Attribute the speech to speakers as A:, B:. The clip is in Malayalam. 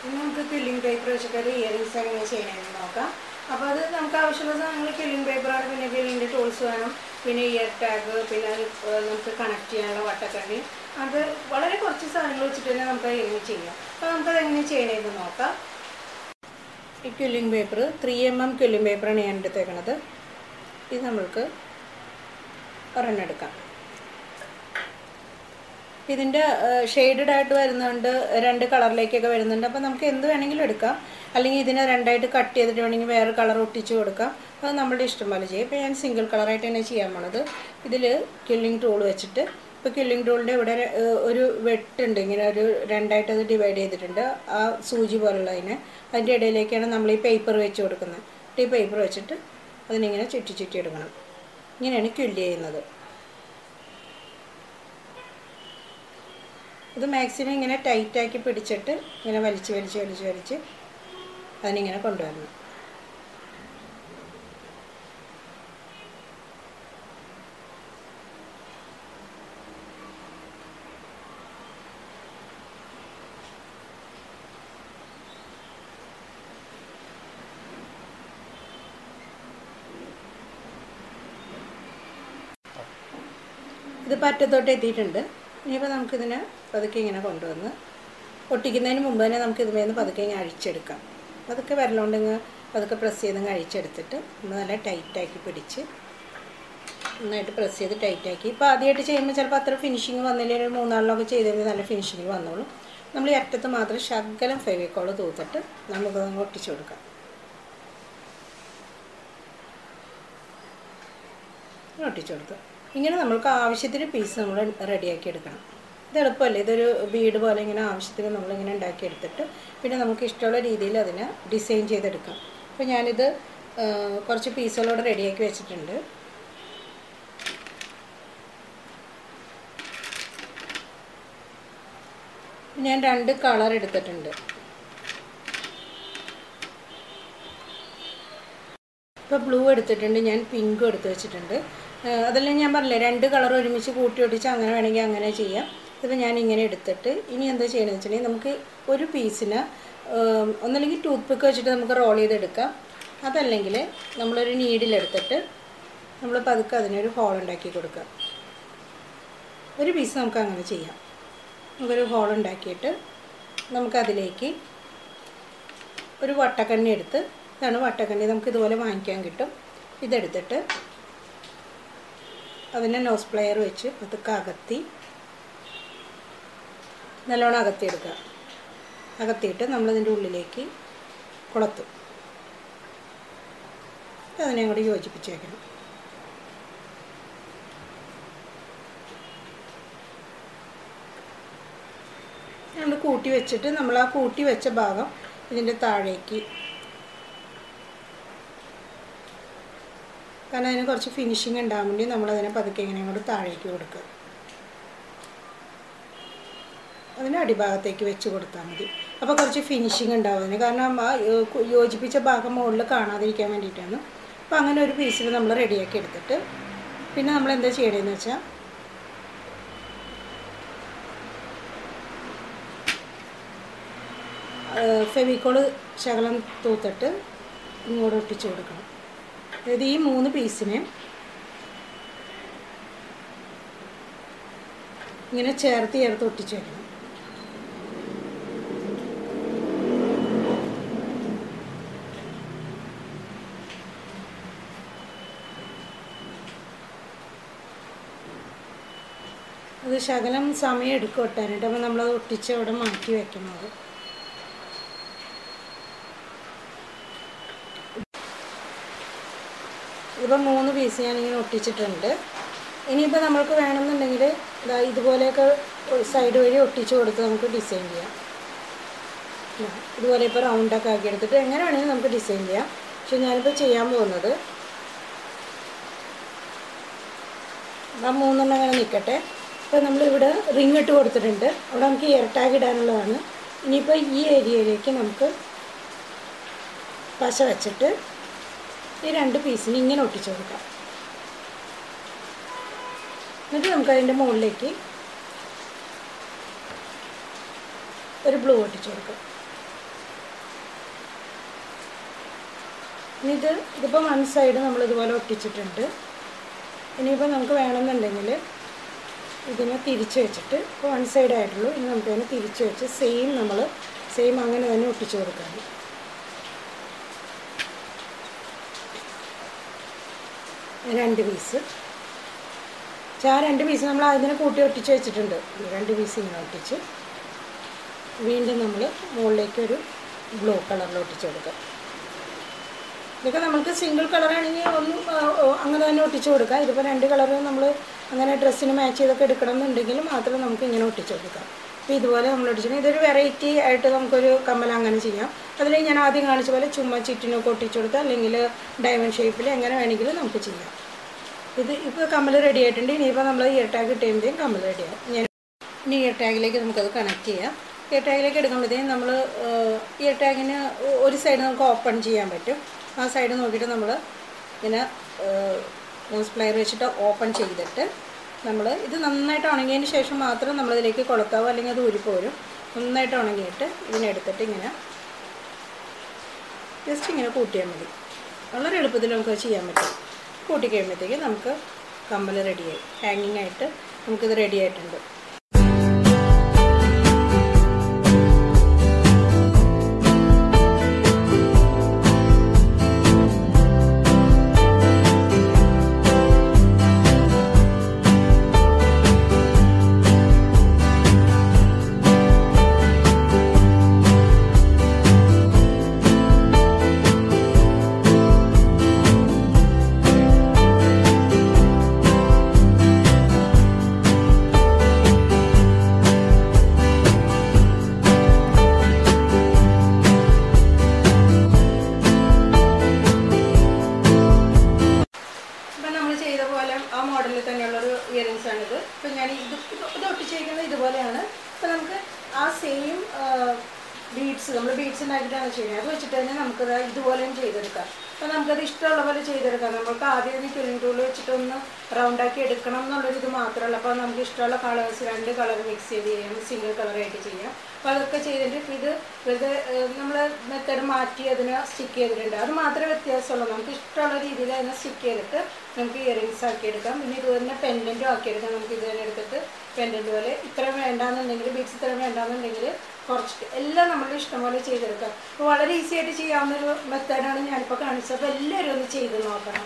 A: ഇനി നമുക്ക് ക്വില്ലിംഗ് പേപ്പർ വെച്ചിട്ടൊരു ഇയറിങ്സ് എങ്ങനെ ചെയ്യണമെന്ന് നോക്കാം. അപ്പോൾ അത് നമുക്ക് ആവശ്യമുള്ള സാധനങ്ങൾ ക്വില്ലിംഗ് പേപ്പറാണ്, പിന്നെ ക്വില്ലിങ്ങിൻ്റെ ടൂൾസ് വേണം, പിന്നെ ഇയർ ടാഗ്, പിന്നെ നമുക്ക് കണക്ട് ചെയ്യാനുള്ള വട്ടക്കണ്ണി. അത് വളരെ കുറച്ച് സാധനങ്ങൾ വെച്ചിട്ട് തന്നെ നമുക്ക് എങ്ങനെ ചെയ്യാം. അപ്പോൾ നമുക്കത് എങ്ങനെ ചെയ്യണമെന്ന് നോക്കാം. ഈ ക്വില്ലിംഗ് പേപ്പർ 3mm ക്വില്ലിംഗ് പേപ്പറാണ് ഞാൻ എടുത്തേക്കണത്. ഇത് നമ്മൾക്ക് ഒരെണ്ണം എടുക്കാം. ഇതിൻ്റെ ഷെയ്ഡഡ് ആയിട്ട് വരുന്നുണ്ട്, 2 കളറിലേക്കൊക്കെ വരുന്നുണ്ട്. അപ്പോൾ നമുക്ക് എന്ത് വേണമെങ്കിലും എടുക്കാം, അല്ലെങ്കിൽ ഇതിനെ 2ആയിട്ട് കട്ട് ചെയ്തിട്ട് വേണമെങ്കിൽ വേറെ കളർ ഒട്ടിച്ച് കൊടുക്കാം. അത് നമ്മുടെ ഇഷ്ടം പോലെ ചെയ്യും. ഇപ്പോൾ ഞാൻ സിംഗിൾ കളറായിട്ട് തന്നെ ചെയ്യാൻ പോണത്. ഇതിൽ ക്വില്ലിംഗ് ടൂൾ വെച്ചിട്ട്, ഇപ്പോൾ ക്വില്ലിംഗ് ടൂളിൻ്റെ ഇവിടെ ഒരു വെട്ടുണ്ട്, ഇങ്ങനെ ഒരു 2ആയിട്ട് അത് ഡിവൈഡ് ചെയ്തിട്ടുണ്ട്. ആ സൂചി പോലുള്ളതിന് അതിൻ്റെ ഇടയിലേക്കാണ് നമ്മൾ ഈ പേപ്പർ വെച്ച് കൊടുക്കുന്നത്. ഈ പേപ്പർ വെച്ചിട്ട് അതിനിങ്ങനെ ചുറ്റി ചുറ്റി എടുക്കണം. ഇങ്ങനെയാണ് ക്വില്ല് ചെയ്യുന്നത്. ഇത് മാക്സിമം ഇങ്ങനെ ടൈറ്റാക്കി പിടിച്ചിട്ട് ഇങ്ങനെ വലിച്ച് അതിനിങ്ങനെ കൊണ്ടുവരണം. ഇത് പറ്റത്തോട്ട് എത്തിയിട്ടുണ്ട്. ഇനിയിപ്പോൾ നമുക്കിതിനെ പതുക്കെ ഇങ്ങനെ കൊണ്ടുവന്ന് ഒട്ടിക്കുന്നതിന് മുമ്പ് തന്നെ നമുക്ക് ഇതിൽ പതുക്കെ ഇങ്ങനെ അഴിച്ചെടുക്കാം. പതുക്കെ വിരലുകൊണ്ടിങ്ങ് പതുക്കെ പ്രസ് ചെയ്തങ്ങ് അഴിച്ചെടുത്തിട്ട് നമ്മൾ നല്ല ടൈറ്റാക്കി പിടിച്ച് നന്നായിട്ട് പ്രസ് ചെയ്ത് ടൈറ്റാക്കി. ഇപ്പോൾ ആദ്യമായിട്ട് ചെയ്യുമ്പോൾ ചിലപ്പോൾ അത്ര ഫിനിഷിങ് വന്നില്ലെങ്കിൽ ഒരു 3-4 ചെയ്ത് കഴിഞ്ഞാൽ നല്ല ഫിനിഷിങ് വന്നോളൂ. നമ്മൾ ഈ അറ്റത്ത് മാത്രം ശകലം ഫെവിക്കോൾ തൂത്തിട്ട് നമുക്കതങ്ങ് ഒട്ടിച്ചു കൊടുക്കാം. ഒട്ടിച്ചു കൊടുത്തു. ഇങ്ങനെ നമ്മൾക്ക് ആവശ്യത്തിന് പീസ് നമ്മൾ റെഡിയാക്കി എടുക്കണം. ഇത് എളുപ്പമല്ലേ, ഇതൊരു ബീഡ് പോലെ ഇങ്ങനെ ആവശ്യത്തിന് നമ്മളിങ്ങനെ ഉണ്ടാക്കിയെടുത്തിട്ട് പിന്നെ നമുക്ക് ഇഷ്ടമുള്ള രീതിയിൽ അതിനെ ഡിസൈൻ ചെയ്തെടുക്കാം. അപ്പോൾ ഞാനിത് കുറച്ച് പീസുകളോടെ റെഡിയാക്കി വെച്ചിട്ടുണ്ട്. ഞാൻ 2 കളർ എടുത്തിട്ടുണ്ട്. ഇപ്പോൾ ബ്ലൂ എടുത്തിട്ടുണ്ട്, ഞാൻ പിങ്കും എടുത്ത് വെച്ചിട്ടുണ്ട്. അതെല്ലാം ഞാൻ പറഞ്ഞില്ലേ, 2 കളർ ഒരുമിച്ച് കൂട്ടി ഒട്ടിച്ച് അങ്ങനെ വേണമെങ്കിൽ അങ്ങനെ ചെയ്യാം. ഇതിപ്പോൾ ഞാൻ ഇങ്ങനെ എടുത്തിട്ട് ഇനി എന്താ ചെയ്യണമെന്ന് വെച്ചിട്ടുണ്ടെങ്കിൽ നമുക്ക് ഒരു പീസിന് ഒന്നല്ലെങ്കിൽ ടൂത്ത് പിക്ക് വെച്ചിട്ട് നമുക്ക് റോൾ ചെയ്തെടുക്കാം. അതല്ലെങ്കിൽ നമ്മളൊരു നീഡിലെടുത്തിട്ട് നമ്മൾ പതുക്കെ അതിനൊരു ഹോൾ ഉണ്ടാക്കി കൊടുക്കുക. ഒരു പീസ് നമുക്ക് അങ്ങനെ ചെയ്യാം. നമുക്കൊരു ഹോൾ ഉണ്ടാക്കിയിട്ട് നമുക്കതിലേക്ക് ഒരു വട്ടക്കണ്ണി എടുത്ത്, ഇതാണ് വട്ടക്കണ്ണി, നമുക്കിതുപോലെ വാങ്ങിക്കാൻ കിട്ടും. ഇതെടുത്തിട്ട് അതിനെ നോസ് പ്ലെയർ വെച്ച് പതുക്കെ അകത്തി നല്ലോണം അകത്തിയെടുക്കുക. അകത്തിയിട്ട് നമ്മളതിൻ്റെ ഉള്ളിലേക്ക് കൊളത്തും അതിനെ കൂടി യോജിപ്പിച്ച് വയ്ക്കണം. നമ്മൾ കൂട്ടി വെച്ചിട്ട് നമ്മൾ ആ കൂട്ടി വെച്ച ഭാഗം ഇതിൻ്റെ താഴേക്ക്, കാരണം അതിന് കുറച്ച് ഫിനിഷിങ് ഉണ്ടാകാൻ വേണ്ടി നമ്മളതിനെ പതുക്കെ ഇങ്ങനെ കൂടെ താഴേക്ക് കൊടുക്കുക. അതിന് അടിഭാഗത്തേക്ക് വെച്ച് കൊടുത്താൽ മതി. അപ്പോൾ കുറച്ച് ഫിനിഷിങ് ഉണ്ടാവും അതിന്, കാരണം ആ യോജിപ്പിച്ച ഭാഗം മുകളിൽ കാണാതിരിക്കാൻ വേണ്ടിയിട്ടാണ്. അപ്പോൾ അങ്ങനെ ഒരു പീസിൽ നമ്മൾ റെഡിയാക്കി എടുത്തിട്ട് പിന്നെ നമ്മൾ എന്താ ചെയ്യണമെന്ന് വെച്ചാൽ ഫെവിക്കോള് ശകലം തൂത്തിട്ട് ഇങ്ങോട്ട് ഒട്ടിച്ച് കൊടുക്കണം. അതായത് ഈ 3 പീസിനെ ഇങ്ങനെ ചേർത്ത് ഒട്ടിച്ച് വയ്ക്കണം. അത് ശകലം സമയം എടുക്കും ഒട്ടാനായിട്ട്. അപ്പോൾ നമ്മളത് ഒട്ടിച്ച് അവിടെ മാറ്റി വയ്ക്കുന്നത്. ഇതിപ്പോൾ 3 പീസ് ഞാനിങ്ങനെ ഒട്ടിച്ചിട്ടുണ്ട്. ഇനിയിപ്പോൾ നമ്മൾക്ക് വേണമെന്നുണ്ടെങ്കിൽ ഇതുപോലെയൊക്കെ സൈഡ് വഴി ഒട്ടിച്ച് കൊടുത്ത് നമുക്ക് ഡിസൈൻ ചെയ്യാം. ഇതുപോലെ ഇപ്പോൾ റൗണ്ടൊക്കെ ആക്കി എടുത്തിട്ട് എങ്ങനെയാണെങ്കിലും നമുക്ക് ഡിസൈൻ ചെയ്യാം. പക്ഷെ ഞാനിപ്പോൾ ചെയ്യാൻ പോകുന്നത് ആ 3 അങ്ങനെ നിൽക്കട്ടെ. ഇപ്പോൾ നമ്മളിവിടെ റിങ് ഇട്ട് കൊടുത്തിട്ടുണ്ട്. അവിടെ നമുക്ക് എയർ ടാഗ് ഇടാനുള്ളതാണ്. ഇനിയിപ്പോൾ ഈ ഏരിയയിലേക്ക് നമുക്ക് പശ വെച്ചിട്ട് ഈ 2 പീസിന് ഇങ്ങനെ ഒട്ടിച്ച് കൊടുക്കാം. എന്നിട്ട് നമുക്കതിൻ്റെ മുകളിലേക്ക് ഒരു ബ്ലൂ ഒട്ടിച്ച് കൊടുക്കാം. ഇനി ഇതിപ്പോൾ വൺ സൈഡ് നമ്മളിതുപോലെ ഒട്ടിച്ചിട്ടുണ്ട്. ഇനിയിപ്പോൾ നമുക്ക് വേണമെന്നുണ്ടെങ്കിൽ ഇതിനെ തിരിച്ച് വെച്ചിട്ട്, ഇപ്പോൾ വൺ സൈഡ് ആയിട്ടുള്ളൂ, ഇനി നമുക്കതിനെ തിരിച്ച് വെച്ച് സെയിം അങ്ങനെ തന്നെ ഒട്ടിച്ചു കൊടുക്കാം. രണ്ട് പീസ് ആ രണ്ട് പീസ് നമ്മൾ അതിനെ കൂട്ടി ഒട്ടിച്ച് വെച്ചിട്ടുണ്ട്. രണ്ട് പീസ് ഇങ്ങനെ ഒട്ടിച്ച് വീണ്ടും നമ്മൾ മുകളിലേക്ക് ഒരു ബ്ലൂ കളറിൽ ഒട്ടിച്ച് കൊടുക്കാം. ഇതൊക്കെ നമുക്ക് സിംഗിൾ കളറാണെങ്കിൽ അങ്ങനെ തന്നെ ഒട്ടിച്ച് കൊടുക്കാം. ഇതിപ്പോൾ രണ്ട് കളർ നമ്മൾ അങ്ങനെ ഡ്രസ്സിന് മാച്ച് ചെയ്തൊക്കെ എടുക്കണം എന്നുണ്ടെങ്കിൽ മാത്രം നമുക്ക് ഇങ്ങനെ ഒട്ടിച്ച് കൊടുക്കാം. അപ്പോൾ ഇതുപോലെ നമ്മൾ ഒട്ടിച്ചിട്ട് ഇതൊരു വെറൈറ്റി ആയിട്ട് നമുക്കൊരു കമ്മൽ അങ്ങനെ ചെയ്യാം. അതിൽ ഞാൻ ആദ്യം കാണിച്ച പോലെ ചുമ്മാ ചുറ്റിനൊക്കെ ഒട്ടിച്ച് കൊടുക്കാം, അല്ലെങ്കിൽ ഡയമണ്ട് ഷേപ്പിൽ എങ്ങനെ വേണമെങ്കിലും നമുക്ക് ചെയ്യാം. ഇപ്പോൾ കമ്മൽ റെഡി ആയിട്ടുണ്ട്. ഇനിയിപ്പോൾ നമ്മൾ ഇയർ ടാഗ് ഇട്ടുമ്പോഴത്തേക്കും കമ്മൽ റെഡിയാകും. ഇനി ഇയർ ടാഗിലേക്ക് നമുക്കത് കണക്ട് ചെയ്യാം. ഇയർ ടാഗിലേക്ക് എടുക്കുമ്പോഴത്തേക്കും നമ്മൾ ഇയർ ടാഗിന് ഒരു സൈഡ് നമുക്ക് ഓപ്പൺ ചെയ്യാൻ പറ്റും. ആ സൈഡ് നോക്കിയിട്ട് നമ്മൾ ഇങ്ങനെ സ്പ്ലയർ വെച്ചിട്ട് ഓപ്പൺ ചെയ്തിട്ട് ഇത് നന്നായിട്ട് ഉണങ്ങിയതിന് ശേഷം മാത്രം നമ്മളിതിലേക്ക് കൊളുത്താവോ, അല്ലെങ്കിൽ അത് ഊരിപ്പോരും. നന്നായിട്ട് ഉണങ്ങിയിട്ട് ഇതിനെടുത്തിട്ട് ഇങ്ങനെ ജസ്റ്റ് ഇങ്ങനെ കൂട്ടിയാൽ മതി. വളരെ എളുപ്പത്തിൽ നമുക്ക് ചെയ്യാൻ പറ്റും. കൂട്ടിക്കഴിയുമ്പോഴത്തേക്ക് നമുക്ക് കമ്മൽ റെഡിയായി. ഹാങ്ങിങ് ആയിട്ട് നമുക്കിത് റെഡി ആയിട്ടുണ്ട്. ആ മോഡലിൽ തന്നെയുള്ളൊരു ഇയറിങ്സ് ആണിത്. ഇപ്പം ഞാൻ ഇത് ഒട്ടിച്ചിരിക്കുന്നത് ഇതുപോലെയാണ്. അപ്പം നമുക്ക് ആ സെയിം ബീഡ്സ് നമ്മൾ ബീഡ്സ് ഉണ്ടാക്കിയിട്ടാണ് ചെയ്യുന്നത്. അത് വെച്ചിട്ട് തന്നെ നമുക്കത് ഇതുപോലെയും ചെയ്തെടുക്കാം. അപ്പം നമുക്കത് ഇഷ്ടമുള്ള പോലെ ചെയ്തെടുക്കാം. നമുക്ക് ആദ്യം ക്യൂലിംഗ് ടൂൾ വെച്ചിട്ടൊന്ന് റൗണ്ടാക്കി എടുക്കണം എന്നുള്ളൊരിത് മാത്രമല്ല. അപ്പോൾ നമുക്ക് ഇഷ്ടമുള്ള കളേഴ്സ് രണ്ട് കളർ മിക്സ് ചെയ്ത് ചെയ്യാം, സിംഗിൾ കളറായിട്ട് ചെയ്യാം. അപ്പോൾ അതൊക്കെ ചെയ്തിട്ട് ഇത് നമ്മൾ മെത്തേഡ് മാറ്റി അതിനെ സ്റ്റിക്ക് ചെയ്തിട്ടുണ്ട്. അത് മാത്രമേ വ്യത്യാസമുള്ളൂ. നമുക്ക് ഇഷ്ടമുള്ള രീതിയിൽ അതിനെ സ്റ്റിക്ക് ചെയ്തിട്ട് നമുക്ക് ഇയറിങ്സ് ആക്കിയെടുക്കാം. പിന്നെ ഇത് തന്നെ പെൻഡൻറ്റും ആക്കിയെടുക്കാം. നമുക്ക് ഇത് തന്നെ എടുത്തിട്ട് പെൻഡൻറ്റ് പോലെ ഇത്രയും വേണ്ടാന്നുണ്ടെങ്കിൽ ബീഡ്സ് ഇത്രയും വേണ്ടാന്നുണ്ടെങ്കിൽ കുറച്ച് എല്ലാം നമ്മളുടെ ഇഷ്ടം പോലെ ചെയ്തെടുക്കാം. അപ്പോൾ വളരെ ഈസി ആയിട്ട് ചെയ്യാവുന്നൊരു മെത്തേഡാണ് ഞാനിപ്പോൾ കാണിച്ചത്. അപ്പോൾ എല്ലാവരും ഒന്ന് ചെയ്ത് നോക്കണം.